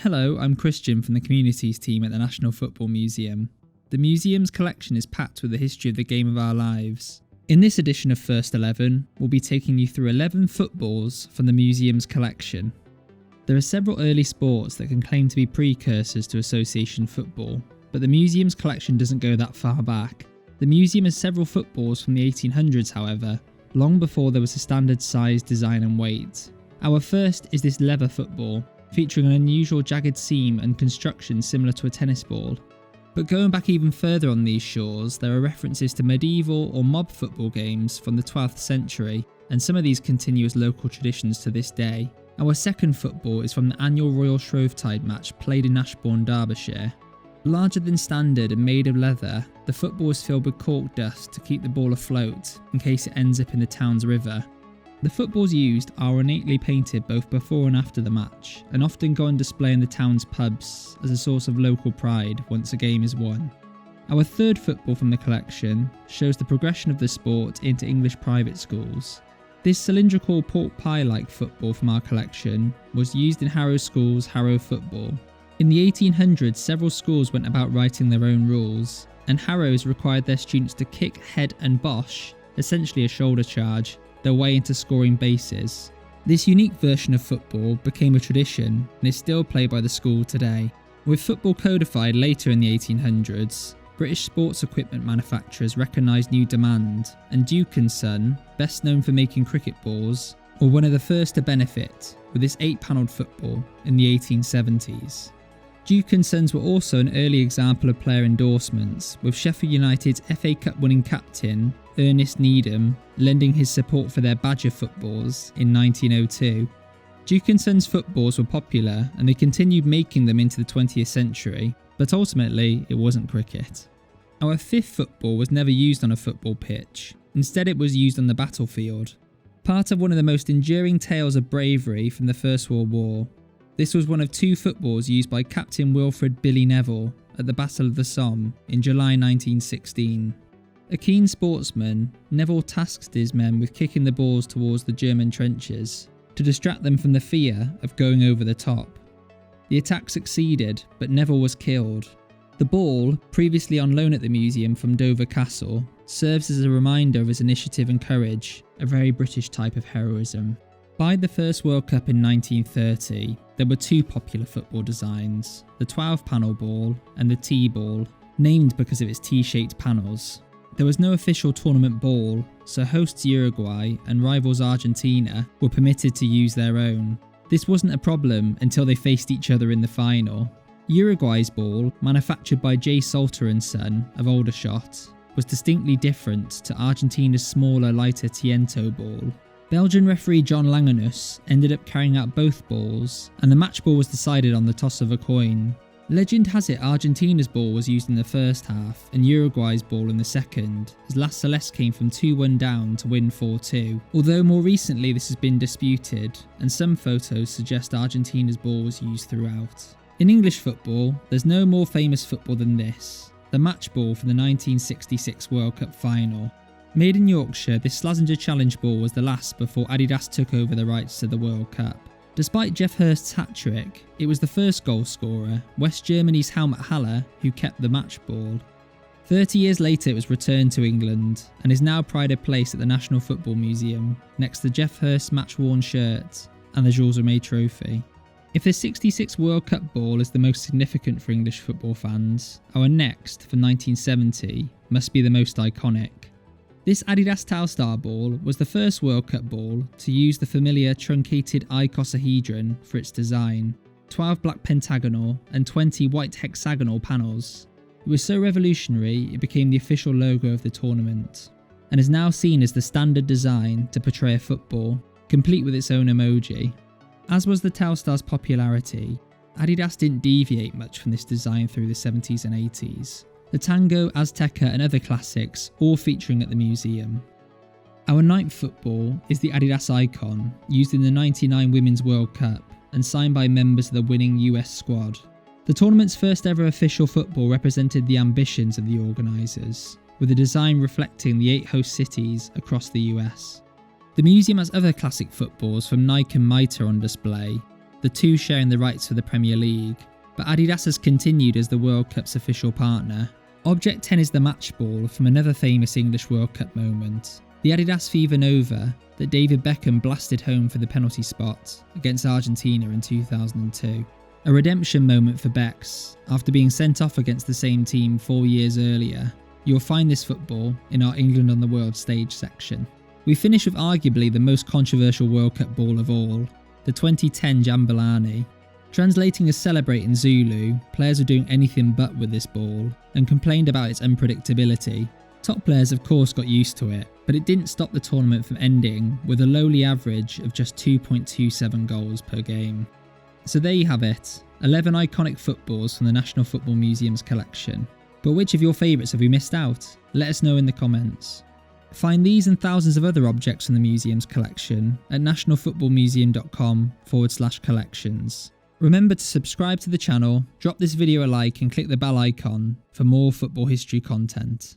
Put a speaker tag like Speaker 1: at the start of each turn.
Speaker 1: Hello, I'm Christian from the Communities team at the National Football Museum. The museum's collection is packed with the history of the game of our lives. In this edition of First 11, we'll be taking you through 11 footballs from the museum's collection. There are several early sports that can claim to be precursors to association football, but the museum's collection doesn't go that far back. The museum has several footballs from the 1800s, however, long before there was a standard size, design and weight. Our first is this leather football, featuring an unusual jagged seam and construction similar to a tennis ball. But going back even further on these shores, there are references to medieval or mob football games from the 12th century, and some of these continue as local traditions to this day. Our second football is from the annual Royal Shrovetide match played in Ashbourne, Derbyshire. Larger than standard and made of leather, the football is filled with cork dust to keep the ball afloat in case it ends up in the town's river. The footballs used are ornately painted both before and after the match, and often go on display in the town's pubs as a source of local pride once a game is won. Our third football from the collection shows the progression of the sport into English private schools. This cylindrical pork pie-like football from our collection was used in Harrow School's Harrow football. In the 1800s, several schools went about writing their own rules, and Harrows required their students to kick, head and bosh, essentially a shoulder charge, their way into scoring bases. This unique version of football became a tradition and is still played by the school today. With football codified later in the 1800s, British sports equipment manufacturers recognised new demand, and Duke & Son, best known for making cricket balls, were one of the first to benefit with this 8-panelled football in the 1870s. Duke & Sons were also an early example of player endorsements, with Sheffield United's FA Cup winning captain Ernest Needham lending his support for their Badger footballs in 1902. Duke & Sons footballs were popular and they continued making them into the 20th century, but ultimately it wasn't cricket. Our fifth football was never used on a football pitch, instead it was used on the battlefield. Part of one of the most enduring tales of bravery from the First World War, this was one of two footballs used by Captain Wilfred "Billy" Nevill at the Battle of the Somme in July 1916. A keen sportsman, Nevill tasked his men with kicking the balls towards the German trenches to distract them from the fear of going over the top. The attack succeeded, but Nevill was killed. The ball, previously on loan at the museum from Dover Castle, serves as a reminder of his initiative and courage, a very British type of heroism. By the first World Cup in 1930, there were two popular football designs, the 12-panel ball and the T-ball, named because of its T-shaped panels. There was no official tournament ball, so hosts Uruguay and rivals Argentina were permitted to use their own. This wasn't a problem until they faced each other in the final. Uruguay's ball, manufactured by J. Salter & Son of Aldershot, was distinctly different to Argentina's smaller, lighter Tiento ball. Belgian referee John Langenus ended up carrying out both balls, and the match ball was decided on the toss of a coin. Legend has it Argentina's ball was used in the first half and Uruguay's ball in the second, as La Celeste came from 2-1 down to win 4-2, although more recently this has been disputed, and some photos suggest Argentina's ball was used throughout. In English football, there's no more famous football than this, the match ball for the 1966 World Cup final. Made in Yorkshire, this Slazenger Challenge ball was the last before Adidas took over the rights to the World Cup. Despite Jeff Hurst's hat-trick, it was the first goal scorer, West Germany's Helmut Haller, who kept the match ball. 30 years later it was returned to England, and is now prided place at the National Football Museum, next to Jeff Hurst's match-worn shirt and the Jules Rimet trophy. If the 66 World Cup ball is the most significant for English football fans, our next, for 1970, must be the most iconic. This Adidas Telstar ball was the first World Cup ball to use the familiar truncated icosahedron for its design, 12 black pentagonal and 20 white hexagonal panels. It was so revolutionary it became the official logo of the tournament, and is now seen as the standard design to portray a football, complete with its own emoji. As was the Telstar's popularity, Adidas didn't deviate much from this design through the 70s and 80s. The Tango, Azteca and other classics all featuring at the museum. Our ninth football is the Adidas Icon, used in the 99 Women's World Cup and signed by members of the winning US squad. The tournament's first ever official football represented the ambitions of the organisers, with the design reflecting the 8 host cities across the US. The museum has other classic footballs from Nike and Mitre on display. the two sharing the rights for the Premier League, but Adidas has continued as the World Cup's official partner. Object 10 is the match ball from another famous English World Cup moment, the Adidas Fever Nova that David Beckham blasted home for the penalty spot against Argentina in 2002. A redemption moment for Becks after being sent off against the same team 4 years earlier. You'll find this football in our England on the World stage section. We finish with arguably the most controversial World Cup ball of all, the 2010 Jabulani. Translating as celebrate in Zulu, players were doing anything but with this ball and complained about its unpredictability. Top players of course got used to it, but it didn't stop the tournament from ending with a lowly average of just 2.27 goals per game. So there you have it, 11 iconic footballs from the National Football Museum's collection. But which of your favourites have we missed out? Let us know in the comments. Find these and thousands of other objects from the museum's collection at nationalfootballmuseum.com/collections. Remember to subscribe to the channel, drop this video a like and click the bell icon for more football history content.